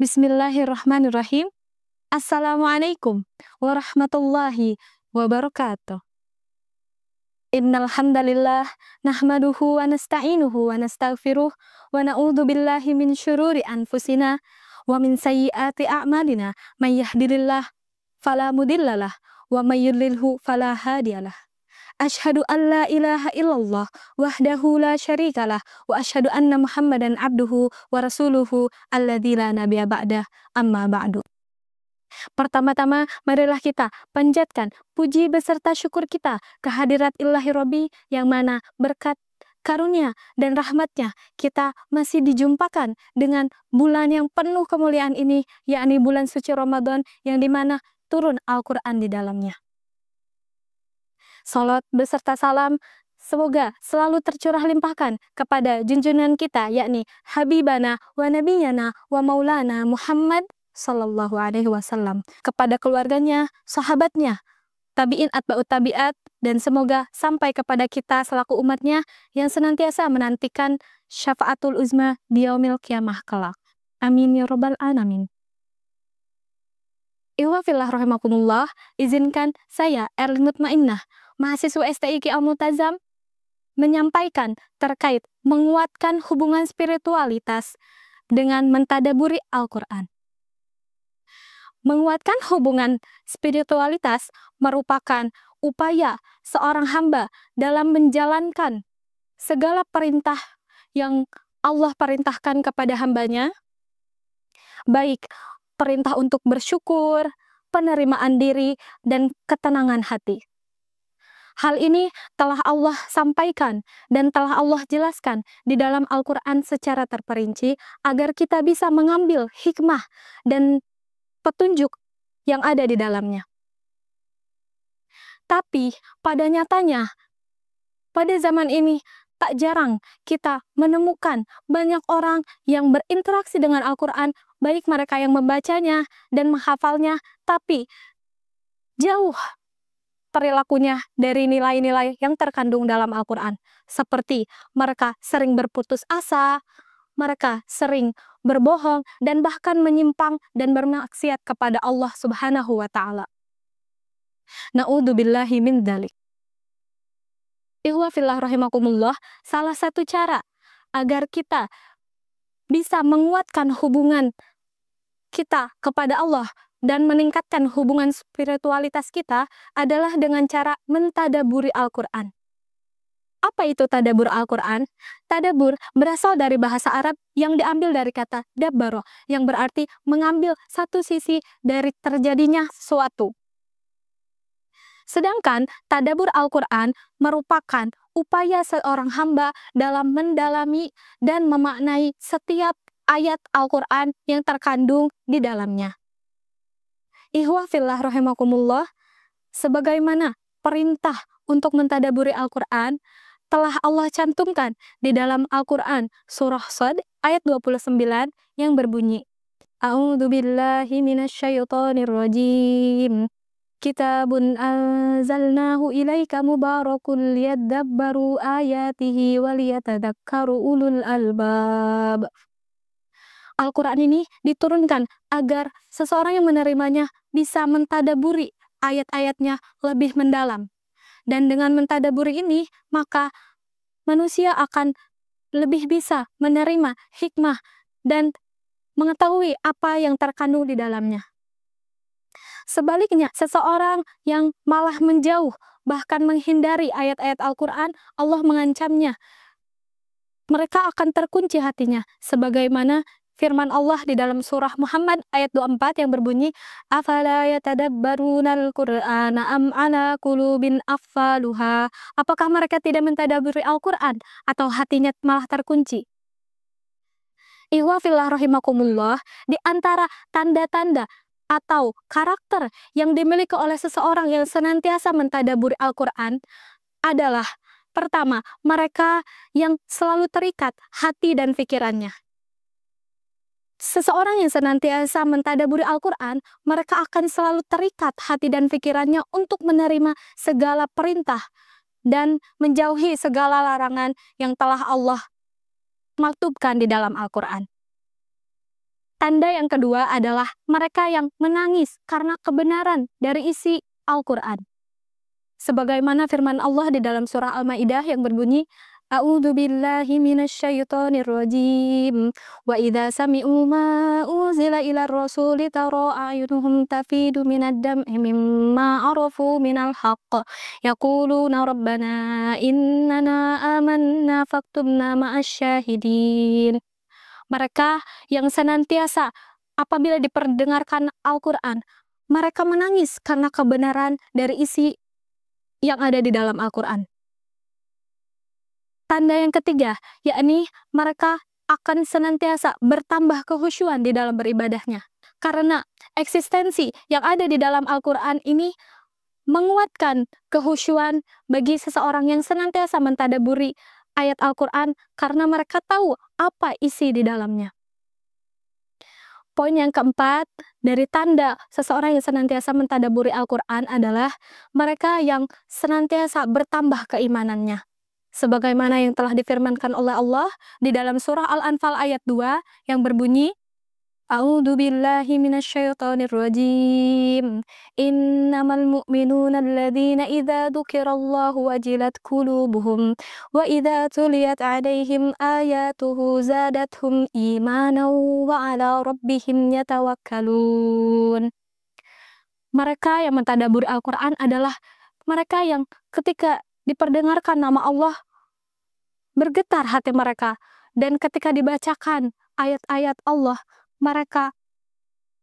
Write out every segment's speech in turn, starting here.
Bismillahirrahmanirrahim. Assalamualaikum warahmatullahi wabarakatuh. Innal hamdalillah nahmaduhu wa nasta'inuhu wa nastaghfiruh wa na'udzu billahi min syururi anfusina wa min sayyiati a'malina may yahdihillahu fala mudhillalah wa may yudlilhu fala hadiyalah. Asyhadu an la ilaha illallah wahdahu la syarikalah wa asyhadu anna Muhammadan abduhu wa rasuluhu alladzi la nabiyya ba'dah, amma ba'du. Pertama-tama marilah kita panjatkan puji beserta syukur kita kehadirat Ilahi Robbi yang mana berkat karunia dan rahmatnya kita masih dijumpakan dengan bulan yang penuh kemuliaan ini, yakni bulan suci Ramadan yang dimana turun Al-Quran di dalamnya. Salat beserta salam semoga selalu tercurah limpahkan kepada junjungan kita, yakni Habibana wa Nabiyana wa Maulana Muhammad Sallallahu Alaihi Wasallam, kepada keluarganya, sahabatnya, tabi'in atba'ut tabi'at, dan semoga sampai kepada kita selaku umatnya yang senantiasa menantikan syafaatul uzma di yaumil qiyamah kelak. Amin ya rabbal alamin. Ihwafillah rahimakumullah, izinkan saya Erlin Mutmainnah, mahasiswa STIQ Al-Multazam, menyampaikan terkait menguatkan hubungan spiritualitas dengan mentadaburi Al-Quran. Menguatkan hubungan spiritualitas merupakan upaya seorang hamba dalam menjalankan segala perintah yang Allah perintahkan kepada hambanya, baik perintah untuk bersyukur, penerimaan diri, dan ketenangan hati. Hal ini telah Allah sampaikan dan telah Allah jelaskan di dalam Al-Quran secara terperinci agar kita bisa mengambil hikmah dan petunjuk yang ada di dalamnya. Tapi pada nyatanya, pada zaman ini tak jarang kita menemukan banyak orang yang berinteraksi dengan Al-Quran, baik mereka yang membacanya dan menghafalnya, tapi jauh perilakunya dari nilai-nilai yang terkandung dalam Al-Quran. Seperti mereka sering berputus asa, mereka sering berbohong, dan bahkan menyimpang dan bermaksiat kepada Allah Subhanahu wa Ta'ala. Na'udzubillahi min dzalik. Ihwafillah rahimakumullah, salah satu cara agar kita bisa menguatkan hubungan kita kepada Allah dan meningkatkan hubungan spiritualitas kita adalah dengan cara mentadaburi Al-Quran. Apa itu tadabur Al-Quran? Tadabur berasal dari bahasa Arab yang diambil dari kata dabbaro, yang berarti mengambil satu sisi dari terjadinya sesuatu. Sedangkan tadabur Al-Quran merupakan upaya seorang hamba dalam mendalami dan memaknai setiap ayat Al-Quran yang terkandung di dalamnya. Ihwafillah rahimakumullah, sebagaimana perintah untuk mentadaburi Al-Quran telah Allah cantumkan di dalam Al-Quran surah Shad ayat 29 yang berbunyi, A'udzubillahi minasyaitonirrajim. Kitabun anzalnahu ilaika mubarakun liyadabbaru ayatihi waliyatadakkaru ulul albab. Al-Quran ini diturunkan agar seseorang yang menerimanya bisa mentadaburi ayat-ayatnya lebih mendalam. Dan dengan mentadaburi ini, maka manusia akan lebih bisa menerima hikmah dan mengetahui apa yang terkandung di dalamnya. Sebaliknya, seseorang yang malah menjauh, bahkan menghindari ayat-ayat Al-Quran, Allah mengancamnya. Mereka akan terkunci hatinya, sebagaimana firman Allah di dalam surah Muhammad ayat 24 yang berbunyi, Afala yatadabbarunal Qur'ana am ala qulubin aqfaluha. Apakah mereka tidak mentadaburi Al-Quran atau hatinya malah terkunci? Ihwafillah rahimakumullah, di antara tanda-tanda atau karakter yang dimiliki oleh seseorang yang senantiasa mentadaburi Al-Quran adalah, pertama, mereka yang selalu terikat hati dan pikirannya. Seseorang yang senantiasa mentadaburi Al-Quran, mereka akan selalu terikat hati dan pikirannya untuk menerima segala perintah dan menjauhi segala larangan yang telah Allah maktubkan di dalam Al-Quran. Tanda yang kedua adalah mereka yang menangis karena kebenaran dari isi Al-Quran. Sebagaimana firman Allah di dalam surah Al-Maidah yang berbunyi, A'udzu billahi minasyaitonir rajim. Wa idza sami'u ma unzila ila rasuli tara a'yunuhum tafidu minad dam'i mimma arafu minal haqq. Yaquluna rabbana innana amanna faktubna ma'asyahidin. Mereka yang senantiasa apabila diperdengarkan Al-Quran, mereka menangis karena kebenaran dari isi yang ada di dalam Al-Quran. Tanda yang ketiga, yakni mereka akan senantiasa bertambah kehusyuan di dalam beribadahnya. Karena eksistensi yang ada di dalam Al-Quran ini menguatkan kehusyuan bagi seseorang yang senantiasa mentadaburi ayat Al-Quran karena mereka tahu apa isi di dalamnya. Poin yang keempat, dari tanda seseorang yang senantiasa mentadaburi Al-Quran adalah mereka yang senantiasa bertambah keimanannya. Sebagaimana yang telah difirmankan oleh Allah di dalam surah Al-Anfal ayat 2 yang berbunyi, A'udzu billahi minasyaitonir rajim. Innamal mu'minuna alladzina idza dzukirallahu wajilat qulubuhum wa idza tuliyat 'alaihim ayatuhu zadathum imanan wa 'ala rabbihim yatawakkalun. Mereka yang mentadabburi Al-Quran adalah mereka yang ketika diperdengarkan nama Allah, bergetar hati mereka. Dan ketika dibacakan ayat-ayat Allah, mereka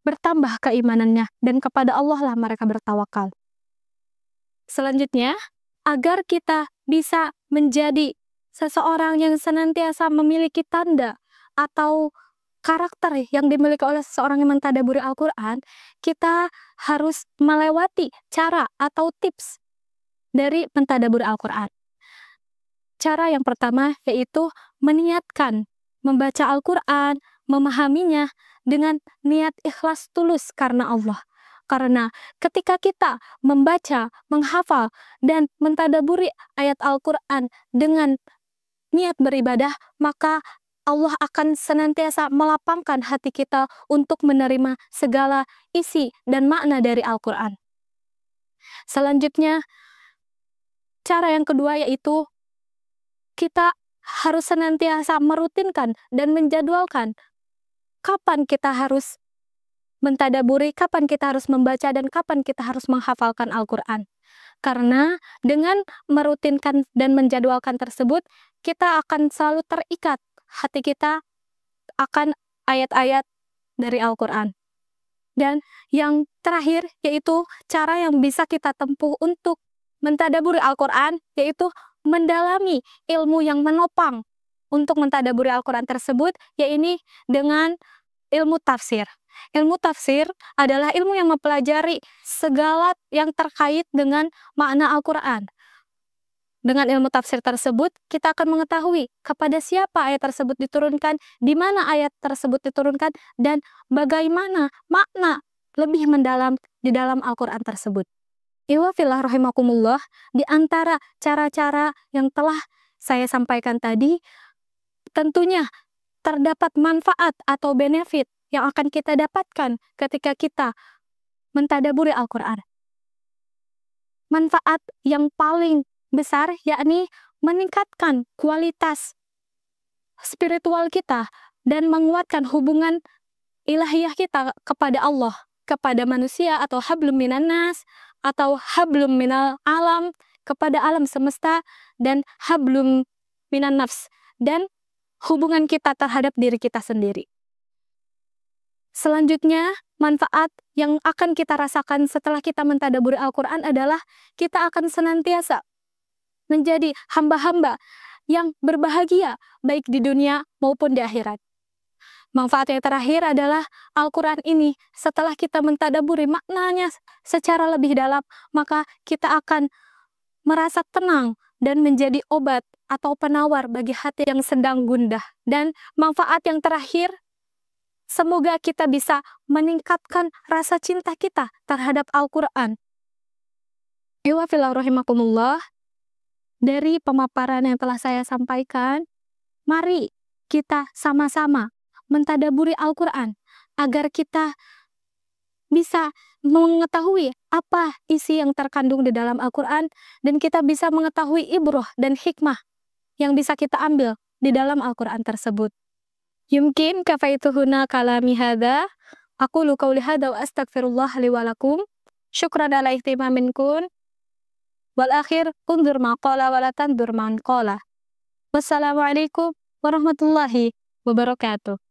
bertambah keimanannya. Dan kepada Allah lah mereka bertawakal. Selanjutnya, agar kita bisa menjadi seseorang yang senantiasa memiliki tanda atau karakter yang dimiliki oleh seseorang yang mentadaburi Al-Quran, kita harus melewati cara atau tips dari mentadaburi Al-Quran. Cara yang pertama yaitu meniatkan membaca Al-Quran, memahaminya dengan niat ikhlas tulus karena Allah. Karena ketika kita membaca, menghafal, dan mentadaburi ayat Al-Quran dengan niat beribadah, maka Allah akan senantiasa melapangkan hati kita untuk menerima segala isi dan makna dari Al-Quran. Selanjutnya, cara yang kedua yaitu kita harus senantiasa merutinkan dan menjadwalkan kapan kita harus mentadaburi, kapan kita harus membaca, dan kapan kita harus menghafalkan Al-Quran. Karena dengan merutinkan dan menjadwalkan tersebut, kita akan selalu terikat hati kita akan ayat-ayat dari Al-Quran. Dan yang terakhir yaitu cara yang bisa kita tempuh untuk mentadaburi Al-Quran, yaitu mendalami ilmu yang menopang untuk mentadaburi Al-Quran tersebut, yaitu dengan ilmu tafsir. Ilmu tafsir adalah ilmu yang mempelajari segala yang terkait dengan makna Al-Quran. Dengan ilmu tafsir tersebut, kita akan mengetahui kepada siapa ayat tersebut diturunkan, di mana ayat tersebut diturunkan, dan bagaimana makna lebih mendalam di dalam Al-Quran tersebut. Iwa fillah rahimakumullah, di antara cara-cara yang telah saya sampaikan tadi, tentunya terdapat manfaat atau benefit yang akan kita dapatkan ketika kita mentadaburi Al-Quran. Manfaat yang paling besar yakni meningkatkan kualitas spiritual kita dan menguatkan hubungan ilahiyah kita kepada Allah, kepada manusia atau hablum minan nas atau hablum minal alam, kepada alam semesta, dan hablum minan nafs, dan hubungan kita terhadap diri kita sendiri. Selanjutnya, manfaat yang akan kita rasakan setelah kita mentadaburi Al-Quran adalah kita akan senantiasa menjadi hamba-hamba yang berbahagia baik di dunia maupun di akhirat. Manfaat yang terakhir adalah Al-Quran ini setelah kita mentadaburi maknanya secara lebih dalam, maka kita akan merasa tenang dan menjadi obat atau penawar bagi hati yang sedang gundah. Dan manfaat yang terakhir, semoga kita bisa meningkatkan rasa cinta kita terhadap Al-Quran. Iwa fillah rahimakumullah, dari pemaparan yang telah saya sampaikan, mari kita sama-sama mentadaburi Al-Quran agar kita bisa mengetahui apa isi yang terkandung di dalam Al-Quran, dan kita bisa mengetahui ibroh dan hikmah yang bisa kita ambil di dalam Al-Quran tersebut. Yumkin kafaituhuna kalami hadha, aqulu qawli hadha wa astaghfirullah li wa lakum, syukran ala ihtimaminkum, wal akhir undur ma qala wa la tandur man qala. Wassalamualaikum warahmatullahi wabarakatuh.